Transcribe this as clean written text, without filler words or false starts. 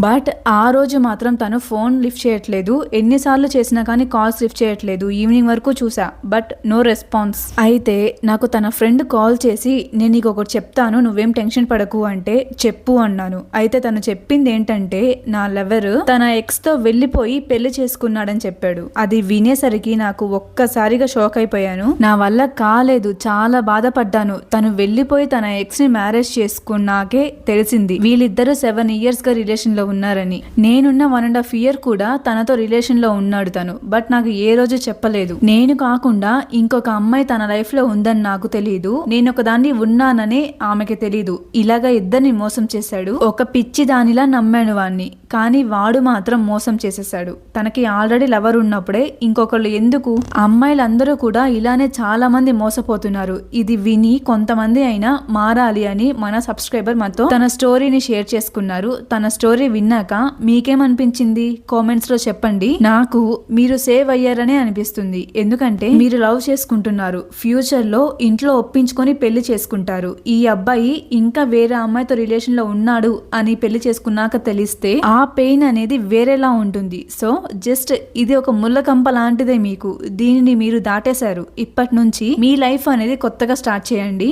But ఆ రోజు మాత్రం తను ఫోన్ లిఫ్ట్ చేయట్లేదు. ఎన్నిసార్లు చేసినా కానీ కాల్స్ లిఫ్ట్ చేయట్లేదు. ఈవినింగ్ వరకు చూసా, బట్ నో రెస్పాన్స్. అయితే నాకు తన ఫ్రెండ్ కాల్ చేసి, నేను నీకు ఒకటి చెప్తాను, నువ్వేం టెన్షన్ పడకు అంటే చెప్పు అన్నాను. అయితే తను చెప్పింది ఏంటంటే, నా లవర్ తన ఎక్స్ తో వెళ్లిపోయి పెళ్లి చేసుకున్నాడని చెప్పాడు. అది వినేసరికి నాకు ఒక్కసారిగా షాక్ అయిపోయాను. నా వల్ల కాలేదు, చాలా బాధపడ్డాను. తను వెళ్లిపోయి తన ఎక్స్ ని మ్యారేజ్ చేసుకున్నాకే తెలిసింది వీళ్ళిద్దరూ 7 years గా రిలేషన్ లో ఉన్నారని. నేనున్న 1.5 year కూడా తనతో రిలేషన్ లో ఉన్నాడు తను. బట్ నాకు ఏ రోజు చెప్పలేదు. నేను కాకుండా ఇంకొక అమ్మాయి తన లైఫ్ లో ఉందని నాకు తెలియదు. నేను ఒకదాన్ని ఉన్నాననే ఆమెకి తెలీదు. ఇలాగా ఇద్దరిని మోసం చేశాడు. ఒక పిచ్చి దానిలా నమ్మాను వాణ్ణి, కానీ వాడు మాత్రం మోసం చేసేసాడు. తనకి ఆల్రెడీ లవర్ ఉన్నప్పుడే ఇంకొకళ్ళు ఎందుకు? అమ్మాయిలందరూ కూడా ఇలానే చాలా మంది మోసపోతున్నారు. ఇది విని కొంతమంది అయినా మారాలి అని మన సబ్స్క్రైబర్ మాతో తన స్టోరీని షేర్ చేసుకున్నారు. తన స్టోరీ విన్నాక మీకేమనిపించింది కామెంట్స్ లో చెప్పండి. నాకు మీరు సేవ్ అయ్యారనే అనిపిస్తుంది. ఎందుకంటే మీరు లవ్ చేసుకుంటున్నారు, ఫ్యూచర్ లో ఇంట్లో ఒప్పించుకొని పెళ్లి చేసుకుంటారు. ఈ అబ్బాయి ఇంకా వేరే అమ్మాయితో రిలేషన్ లో ఉన్నాడు అని పెళ్లి చేసుకున్నాక తెలిస్తే ఆ పెయిన్ అనేది వేరేలా ఉంటుంది. సో జస్ట్ ఇది ఒక ముళ్ళకంప లాంటిదే మీకు. దీనిని మీరు దాటేశారు. ఇప్పటి నుంచి మీ లైఫ్ అనేది కొత్తగా స్టార్ట్ చేయండి.